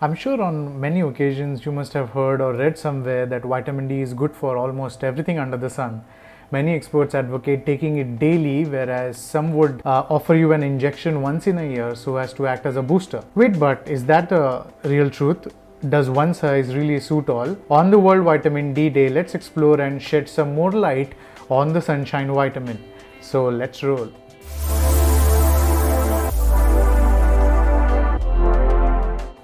I'm sure on many occasions you must have heard or read somewhere that vitamin D is good for almost everything under the sun. Many experts advocate taking it daily, whereas some would offer you an injection once in a year so as to act as a booster. Wait, but is that a real truth? Does one size really suit all? On the World Vitamin D Day, let's explore and shed some more light on the sunshine vitamin. So let's roll.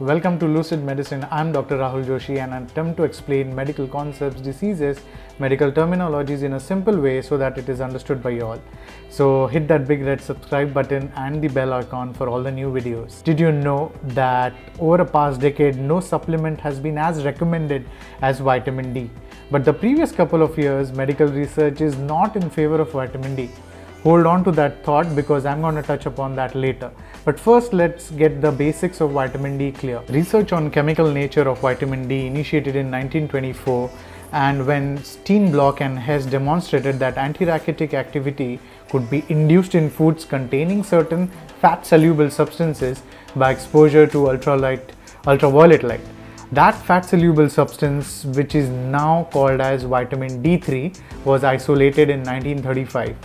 Welcome to Lucid Medicine. I'm Dr. Rahul Joshi and I attempt to explain medical concepts, diseases, medical terminologies in a simple way so that it is understood by you all. So hit that big red subscribe button and the bell icon for all the new videos. Did you know that over a past decade, no supplement has been as recommended as vitamin D? But the previous couple of years, medical research is not in favor of vitamin D. Hold on to that thought because I'm going to touch upon that later. But first, let's get the basics of vitamin D clear. Research on chemical nature of vitamin D initiated in 1924, and when Steenblock and Hess demonstrated that antirachitic activity could be induced in foods containing certain fat-soluble substances by exposure to ultraviolet light. That fat-soluble substance, which is now called as vitamin D3, was isolated in 1935.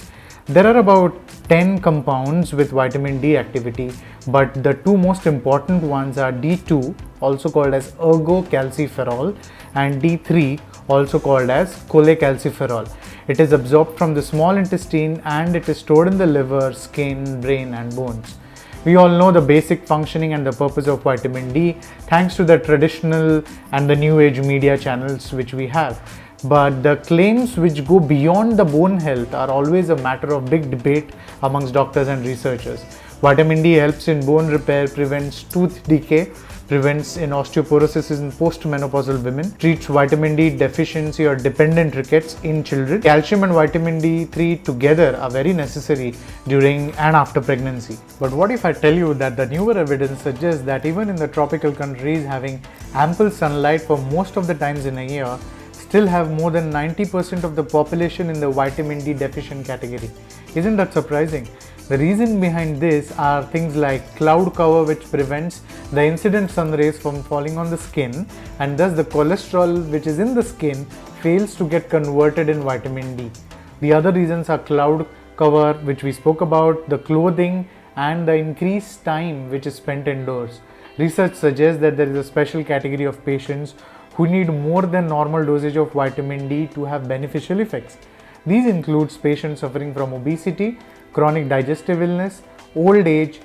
There are about 10 compounds with vitamin D activity, but the two most important ones are D2, also called as ergocalciferol, and D3, also called as cholecalciferol. It is absorbed from the small intestine and it is stored in the liver, skin, brain and bones. We all know the basic functioning and the purpose of vitamin D thanks to the traditional and the new age media channels which we have. But the claims which go beyond the bone health are always a matter of big debate amongst doctors and researchers. Vitamin D helps in bone repair, prevents tooth decay, prevents in osteoporosis in postmenopausal women, treats vitamin D deficiency or dependent rickets in children. Calcium and vitamin D3 together are very necessary during and after pregnancy. But what if I tell you that the newer evidence suggests that even in the tropical countries having ample sunlight for most of the times in a year, still have more than 90% of the population in the vitamin D deficient category. Isn't that surprising? The reason behind this are things like cloud cover, which prevents the incident sun rays from falling on the skin, and thus the cholesterol which is in the skin fails to get converted in vitamin D. The other reasons are cloud cover, which we spoke about, the clothing and the increased time which is spent indoors. Research suggests that there is a special category of patients who need more than normal dosage of vitamin D to have beneficial effects. These include patients suffering from obesity, chronic digestive illness, old age,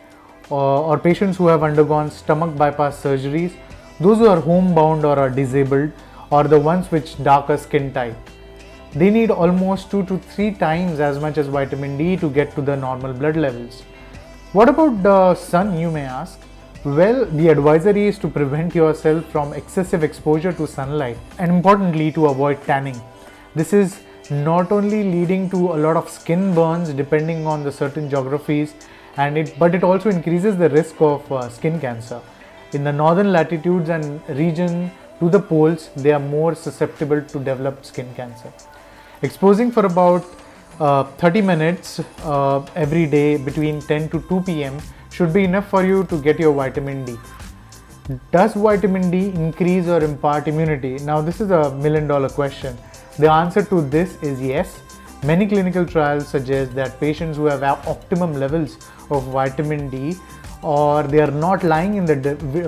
or patients who have undergone stomach bypass surgeries, those who are homebound or are disabled, or the ones with darker skin type. They need almost 2 to 3 times as much as vitamin D to get to the normal blood levels. What about the sun, you may ask? Well, the advisory is to prevent yourself from excessive exposure to sunlight and importantly to avoid tanning. This is not only leading to a lot of skin burns depending on the certain geographies, but it also increases the risk of skin cancer. In the northern latitudes and region to the poles, they are more susceptible to develop skin cancer. Exposing for about 30 minutes every day between 10 to 2 p.m. should be enough for you to get your vitamin D. Does vitamin D increase or impart immunity? Now this is $1 million question. The answer to this is yes. Many clinical trials suggest that patients who have optimum levels of vitamin D or they are not lying in the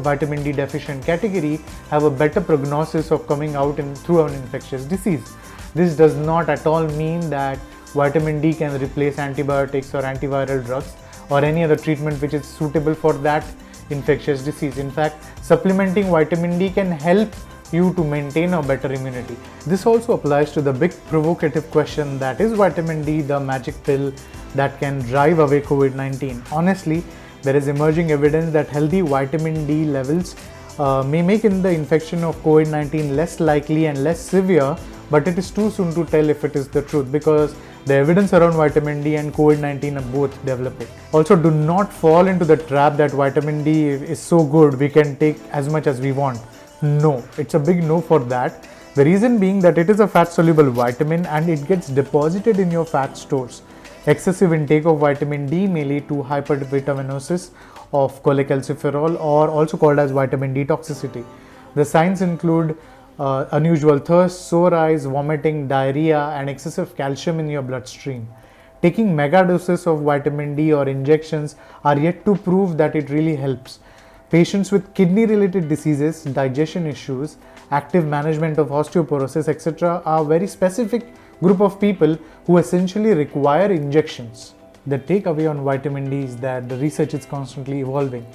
vitamin D deficient category have a better prognosis of coming out through an infectious disease. This does not at all mean that vitamin D can replace antibiotics or antiviral drugs or any other treatment which is suitable for that infectious disease. In fact, supplementing vitamin D can help you to maintain a better immunity. This also applies to the big provocative question, that is vitamin D the magic pill that can drive away COVID-19? Honestly, there is emerging evidence that healthy vitamin D levels may make the infection of COVID-19 less likely and less severe, but it is too soon to tell if it is the truth because the evidence around vitamin D and COVID-19 are both developing. Also, do not fall into the trap that vitamin D is so good we can take as much as we want. No, it's a big no for that. The reason being that it is a fat-soluble vitamin and it gets deposited in your fat stores. Excessive intake of vitamin D may lead to hypervitaminosis of cholecalciferol, or also called as vitamin D toxicity. The signs include unusual thirst, sore eyes, vomiting, diarrhea, and excessive calcium in your bloodstream. Taking mega doses of vitamin D or injections are yet to prove that it really helps. Patients with kidney related diseases, digestion issues, active management of osteoporosis, etc. are very specific group of people who essentially require injections. The takeaway on vitamin D is that the research is constantly evolving.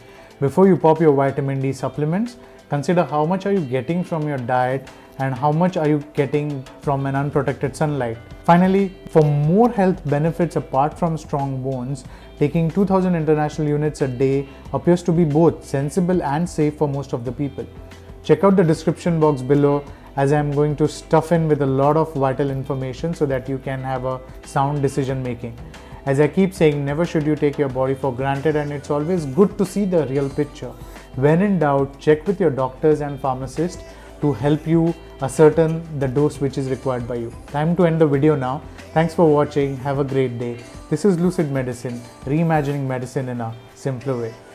Before you pop your vitamin D supplements, consider how much are you getting from your diet and how much are you getting from an unprotected sunlight. Finally, for more health benefits apart from strong bones, taking 2000 international units a day appears to be both sensible and safe for most of the people. Check out the description box below, as I am going to stuff in with a lot of vital information so that you can have a sound decision making. As I keep saying, never should you take your body for granted, and it's always good to see the real picture. When in doubt, check with your doctors and pharmacists to help you ascertain the dose which is required by you. Time to end the video now. Thanks for watching. Have a great day. This is Lucid Medicine, reimagining medicine in a simpler way.